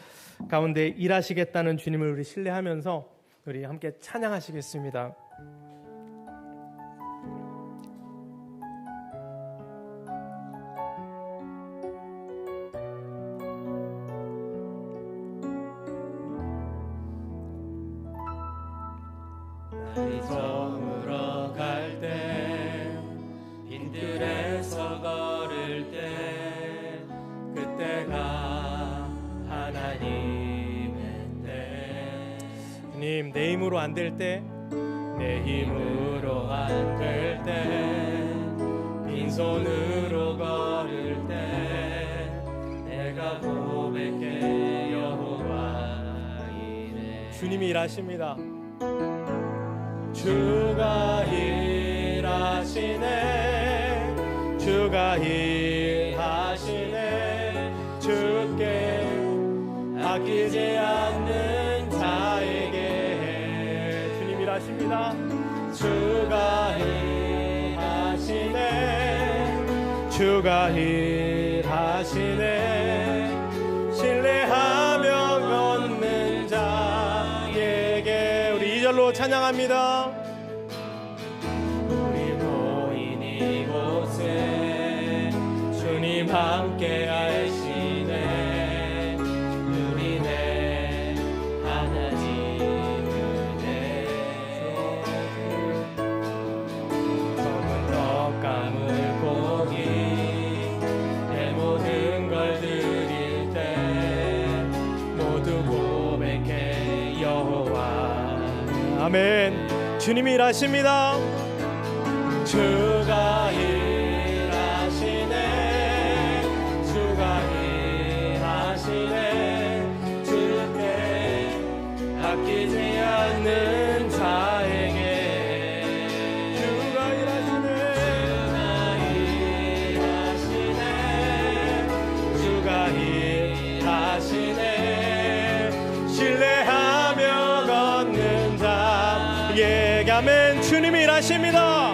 가운데 일하시겠다는 주님을 우리 신뢰하면서 우리 함께 찬양하시겠습니다. 날이 저물어 갈 때 빈들에서 걸을 때 그때가 하나님의 때. 주님, 내 힘으로 안 될 때, 내 힘으로 안 될 때, 빈손으로 걸을 때 내가 고백해 여호와 이래. 주님이 일하십니다. 주가 일하시네, 주가 일하시네. 주께 아끼지 않는 자에게 주님 일하십니다. 주가 일하시네, 주가 일하시네. 신뢰하며 걷는 자에게. 우리 2절로 찬양합니다. 우리 모인 이곳에 주님 함께 하시네. 우리네 하나님 은혜. 적은 떡과 물고기 내 모든 걸 드릴 때 모두 고백해 여호와. 아멘. 주님이 일하십니다. 주가 일하시네, 주가 일하시네. 주께 아끼지 않는 자에게 주가 일하시네, 주가 일하시네. 신뢰하며 걷는 자에게. 아멘. 주님이 일하십니다.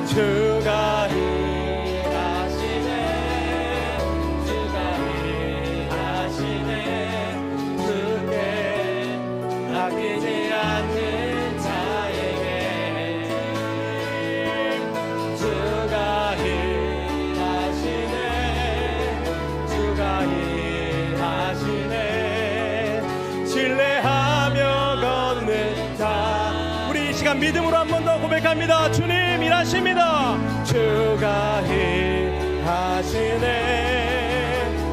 주가 일하시네, 주가 일하시네. 주께 아끼지 않는 자에게 주가 일하시네, 주가 일하시네. 신뢰하며 걷는 자. 우리 이 시간 믿음으로 한 번 더 고백합니다. 주님 일하십니다. 주가 일하시네,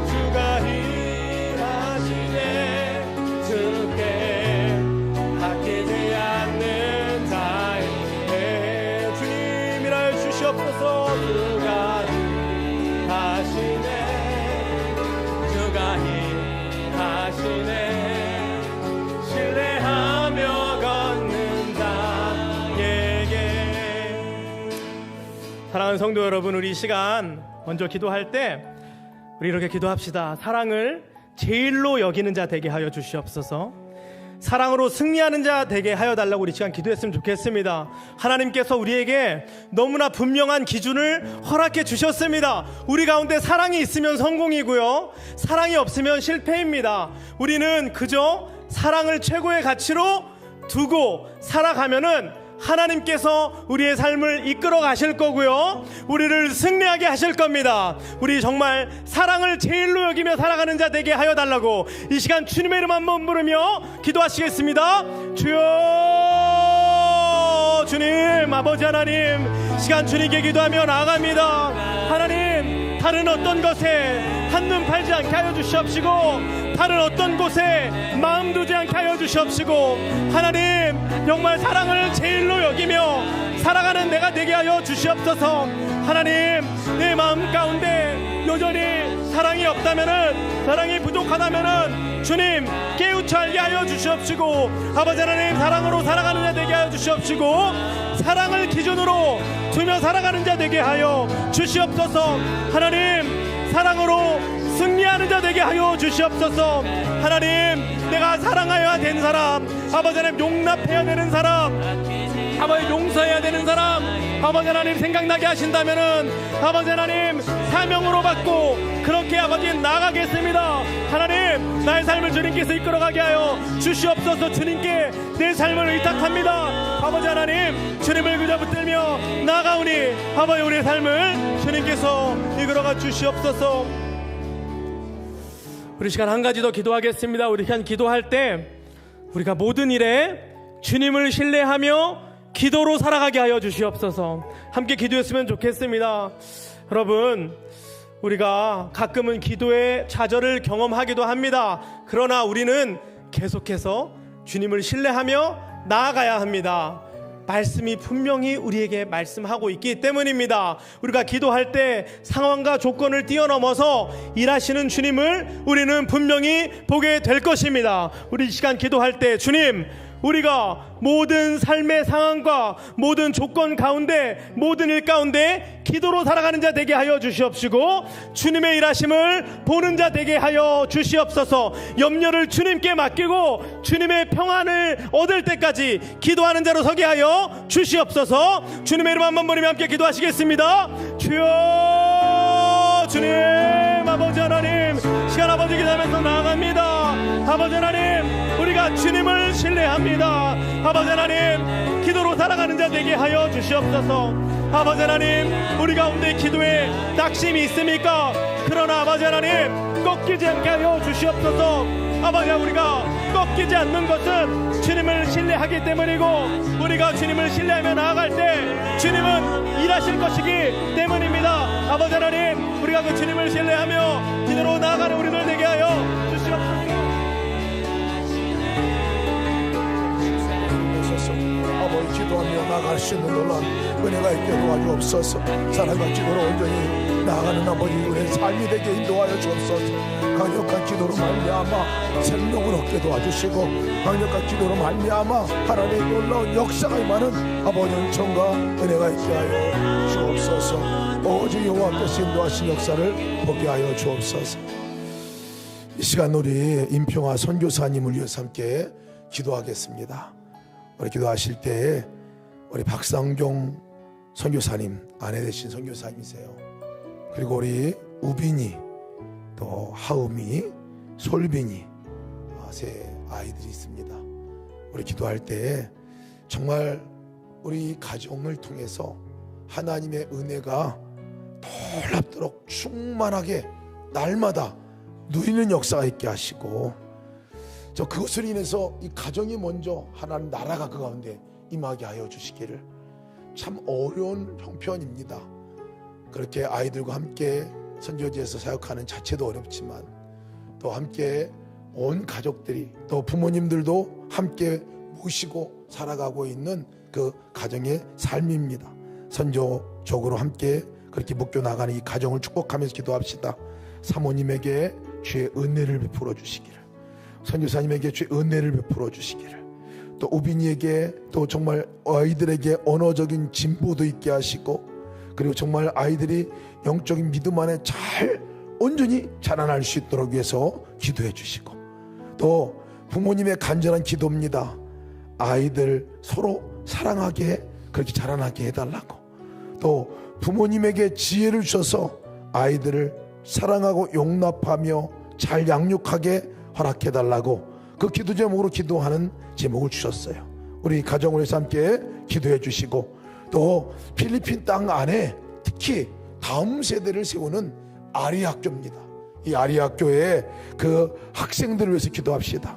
주가 일하시네. 주께 아끼지 않는 자에게 주님 일하여 주시옵소서. 주가 일하시네, 주가 일하시네. 신뢰하며 걷는 자에게. 사랑하는 성도 여러분, 우리 이 시간 먼저 기도할 때 우리 이렇게 기도합시다. 사랑을 제일로 여기는 자 되게 하여 주시옵소서. 사랑으로 승리하는 자 되게 하여 달라고 우리 시간 기도했으면 좋겠습니다. 하나님께서 우리에게 너무나 분명한 기준을 허락해 주셨습니다. 우리 가운데 사랑이 있으면 성공이고요, 사랑이 없으면 실패입니다. 우리는 그저 사랑을 최고의 가치로 두고 살아가면은 하나님께서 우리의 삶을 이끌어 가실 거고요, 우리를 승리하게 하실 겁니다. 우리 정말 사랑을 제일로 여기며 살아가는 자 되게 하여 달라고 이 시간 주님의 이름 한번 부르며 기도하시겠습니다. 주여, 주님, 아버지 하나님, 시간 주님께 기도하며 나아갑니다. 하나님, 다른 어떤 것에 한눈 팔지 않게 하여 주시옵시고 다른 어떤 곳에 마음 두지 않게 하여 주시옵시고, 하나님 정말 사랑을 제일로 여기며 살아가는 내가 되게 하여 주시옵소서. 하나님, 내 마음 가운데 여전히 사랑이 없다면은, 사랑이 부족하다면은 주님 깨우쳐 알게 하여 주시옵시고, 아버지 하나님 사랑으로 살아가는 자 되게 하여 주시옵시고, 사랑을 기준으로 두며 살아가는 자 되게 하여 주시옵소서. 하나님 사랑으로 승리하는 자 되게 하여 주시옵소서. 하나님, 내가 사랑하여야 되는 사람, 아버지 하나님 용납해야 되는 사람, 아버지 용서해야 되는 사람, 아버지 하나님 생각나게 하신다면은 아버지 하나님 사명으로 받고 그렇게 아버지 나가겠습니다. 하나님, 나의 삶을 주님께서 이끌어가게 하여 주시옵소서. 주님께 내 삶을 의탁합니다. 아버지 하나님, 주님을 그저 붙들며 나가오니 아버지 우리의 삶을 주님께서 이끌어가 주시옵소서. 우리 시간 한 가지 더 기도하겠습니다. 우리 시간 기도할 때 우리가 모든 일에 주님을 신뢰하며 기도로 살아가게 하여 주시옵소서. 함께 기도했으면 좋겠습니다. 여러분, 우리가 가끔은 기도의 좌절을 경험하기도 합니다. 그러나 우리는 계속해서 주님을 신뢰하며 나아가야 합니다. 말씀이 분명히 우리에게 말씀하고 있기 때문입니다. 우리가 기도할 때 상황과 조건을 뛰어넘어서 일하시는 주님을 우리는 분명히 보게 될 것입니다. 우리 이 시간 기도할 때 주님, 우리가 모든 삶의 상황과 모든 조건 가운데, 모든 일 가운데 기도로 살아가는 자 되게 하여 주시옵시고, 주님의 일하심을 보는 자 되게 하여 주시옵소서. 염려를 주님께 맡기고 주님의 평안을 얻을 때까지 기도하는 자로 서게 하여 주시옵소서. 주님의 이름 한번 부르며 함께 기도하시겠습니다. 주여, 주님, 아버지 하나님, 시간 아버지 기도하면서 나아갑니다. 아버지 하나님, 우리가 주님을 신뢰합니다. 아버지 하나님, 기도로 살아가는 자 되게 하여 주시옵소서. 아버지 하나님, 우리 가운데 기도에 낙심이 있습니까? 그러나 아버지 하나님, 꺾이지 않게 하여 주시옵소서. 아버지, 우리가 꺾이지 않는 것은 주님을 신뢰하기 때문이고, 우리가 주님을 신뢰하며 나아갈 때 주님은 일하실 것이기 때문입니다. 아버지 하나님, 우리가 그 주님을 신뢰하며 기도로 나아가는 우리들 되게 하여 주시옵소서. 아버지, 기도하며 나아갈 수 있는 놀라운 은혜가 있게 도와주옵소서. 사랑과 기도로 온전히 나아가는 아버지 우리의 삶이 되게 인도하여 주옵소서. 강력한 기도로 말미암아 생명을 얻게 도와주시고, 강력한 기도로 말미암아 하나님의 놀라운 역사가 임하는 아버지 은총과 은혜가 있게 하여 주옵소서. 오직 여호와께서 인도하신 역사를 보게 하여 주옵소서. 이 시간 우리 임평화 선교사님을 위해서 함께 기도하겠습니다. 우리 기도하실 때 우리 박상경 선교사님, 아내 되신 선교사님이세요. 그리고 우리 우빈이, 또 하음이, 솔빈이, 세 아이들이 있습니다. 우리 기도할 때 정말 우리 가정을 통해서 하나님의 은혜가 놀랍도록 충만하게 날마다 누리는 역사가 있게 하시고, 그것으로 인해서 이 가정이 먼저 하나님 나라가 그 가운데 임하게 하여 주시기를. 참 어려운 형편입니다. 그렇게 아이들과 함께 선교지에서 사역하는 자체도 어렵지만, 또 함께 온 가족들이, 또 부모님들도 함께 모시고 살아가고 있는 그 가정의 삶입니다. 선교적으로 함께 그렇게 묶여 나가는 이 가정을 축복하면서 기도합시다. 사모님에게 주의 은혜를 베풀어 주시기를, 선교사님에게 주의 은혜를 베풀어 주시기를, 또 우빈이에게, 또 정말 아이들에게 언어적인 진보도 있게 하시고, 그리고 정말 아이들이 영적인 믿음 안에 잘 온전히 자라날 수 있도록 위해서 기도해 주시고, 또 부모님의 간절한 기도입니다. 아이들 서로 사랑하게 그렇게 자라나게 해달라고, 또 부모님에게 지혜를 주셔서 아이들을 사랑하고 용납하며 잘 양육하게 허락해달라고 그 기도 제목으로 기도하는 제목을 주셨어요. 우리 가정을 위해서 함께 기도해 주시고, 또 필리핀 땅 안에 특히 다음 세대를 세우는 아리학교입니다. 이 아리학교에 그 학생들을 위해서 기도합시다.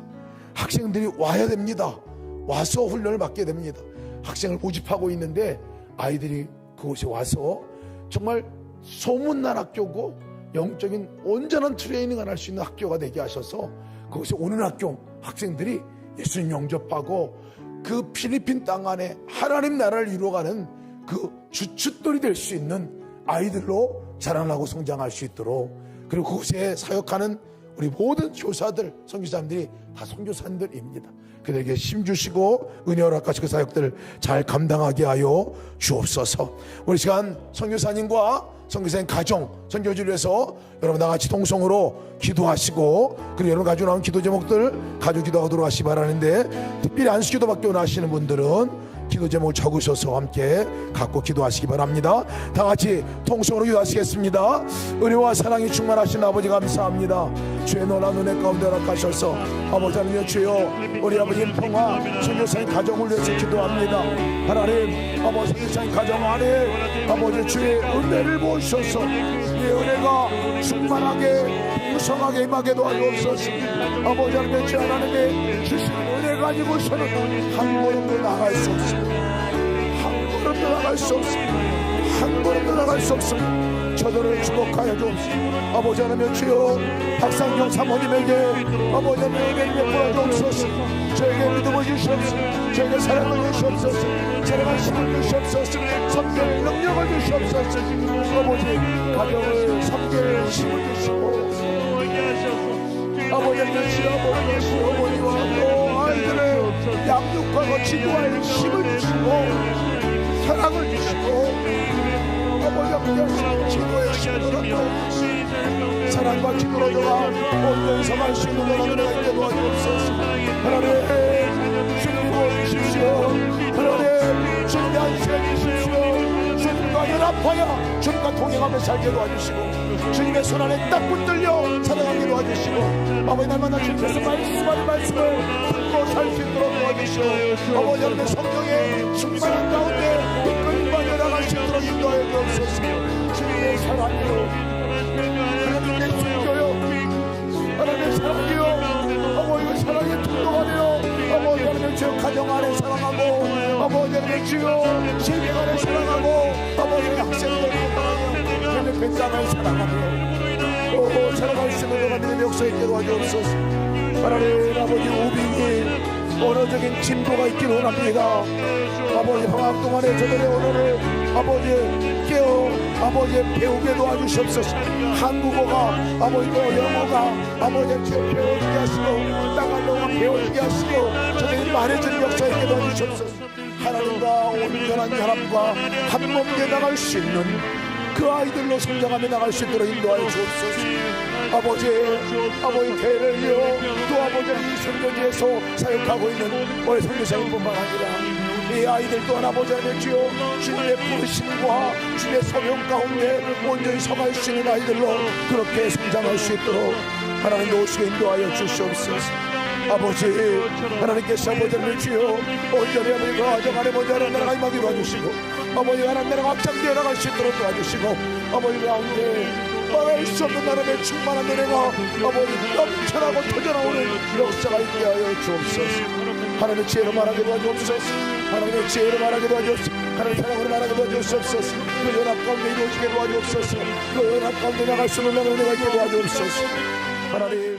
학생들이 와야 됩니다. 와서 훈련을 받게 됩니다. 학생을 모집하고 있는데 아이들이 그곳에 와서 정말 소문난 학교고 영적인 온전한 트레이닝을 할 수 있는 학교가 되게 하셔서 그것이 오는 학교 학생들이 예수님 영접하고 그 필리핀 땅 안에 하나님 나라를 이루어가는 그 주춧돌이 될 수 있는 아이들로 자라나고 성장할 수 있도록, 그리고 그곳에 사역하는 우리 모든 교사들, 선교사님들이 다 선교사님들입니다. 그들에게 힘주시고 은혜 허락하시고 그 사역들을 잘 감당하게 하여 주옵소서. 우리 시간 선교사님과 선교사님 가정 선교지를 위해서 여러분 나같이 통성으로 기도하시고, 그리고 여러분 가지고 나온 기도 제목들 가지고 기도하도록 하시기 바라는데, 특별히 안수기도밖에 원하시는 분들은 기도 제목을 적으셔서 함께 갖고 기도하시기 바랍니다. 다 같이 통성으로 기도하시겠습니다. 은혜와 사랑이 충만하신 아버지 감사합니다. 주의 놀라운 은혜 가운데 허락하셔서 아버지 하나님, 주여 우리 아버지의 평화 선교사님 가정을 위해서 기도합니다. 하나님 아버지 선교사님 가정 안에 아버지 주의 은혜를 모으셔서 이 은혜가 충만하게 풍성하게 임하게 도와주옵소서. 아버지 하나님, 주 하나님의 주신 은혜 가지고서는 한 걸음도 나갈 수 없습니다. 한 걸음도 나갈 수 없습니다. 한 걸음도 나갈 수 없습니다. 저들을 축복하여 주옵소서. 아버지 하나님, 주여 박상경 사모님에게 아버지 하나님 은혜를 베풀어 주옵소서. 저에게 믿음을 주시옵소서. 저에게 사랑을 주시옵소서. 사랑할 힘을 주시옵소서. 섬길 능력을 주시옵소서. 아버지 가정을 섬길 힘을 주시고, 아버지 하나님, 시어머니 시어머니와 또 아이들을 양육하고 지도할 힘을 주시고 사랑을 주시고, 아버지 하나님 기도의 힘을 사랑과 기도로 들어가 온전히 성할 수 있는 하나님의 은혜가 도와주옵소서. 하나님 주님 도와주십시오. 하나님 주님의 안수해 주십시오. 주님과 연합하여 주님과 동행하며 살게 도와주시고, 주님의 손 안에 딱 붙들려 살아가게 도와주시고, 아버지 날마다 주님께서 말씀하는 말씀을 듣고 살 수 있도록 도와주시고, 아버지 하나님의 성령의 충만한 가운데 이끌림과 연합할 수 있도록 인도하여 주옵소서. 주님의 사랑이요, 하나님의 순교요, 하나님의 사랑이요, 아버지의 사랑의 통로가 되어 아버지 하나님의 주여 가정 안에 사랑하고, 아버지 하나님의 주여 세계 안에 사랑하고, 아버지의 학생들 하나님의 뱃장을 사랑하며 사랑할 수 있는 하나님의 역사에 있게 도와주옵소서. 하나님 아버지 우빙이 언어적인 진보가 있기를 원합니다. 아버지 방학 동안에 저들의 언어를 아버지 깨어 아버지 배우게 도와주시옵소서. 한국어가 아버지도 영어가 아버지 배워지게 하시고, 따갈로가 배워지게 하시고, 저들이 말해주는 역사에 있게 도와주시옵소서. 하나님과 온전한 연합과 한 몸에 나갈 수 있는 그 아이들로 성장하며 나갈 수 있도록 인도하여 주옵소서. 아버지 대를 이어 또 아버지 이 선교지에서 사역하고 있는 우리 선교사님뿐만 아니라 이 아이들 또한 아버지 하나님 주여 주님의 부르심과 주님의 소명 가운데 온전히 서갈 수 있는 아이들로 그렇게 성장할 수 있도록 하나님 도우시게 인도하여 주시옵소서. 아버지 하나님께서 아버지 하나님 주여 온전히 아버지 가정 안에 먼저 하나님 나라가 임하게 도와주시고, 아버지 하나님 나라가 확장되어 나갈 수 있도록 도와주시고, 아버지 가운데 말할 수 없는 나라의 충만한 은혜가 아버지 넘쳐나고 터져나오는 역사가 있게 하여 주옵소서. 하나님의 지혜로 말하게 도와주옵소서. 하나님의 지혜로 말하게 도와주옵소서. 하나님의 사랑으로 말하게 도와주옵소서. 그 연합 가운데 이루어지게 도와주옵소서. 그 연합 가운데 나갈 수 있는 은혜가 있게 도와주옵소서. 하나님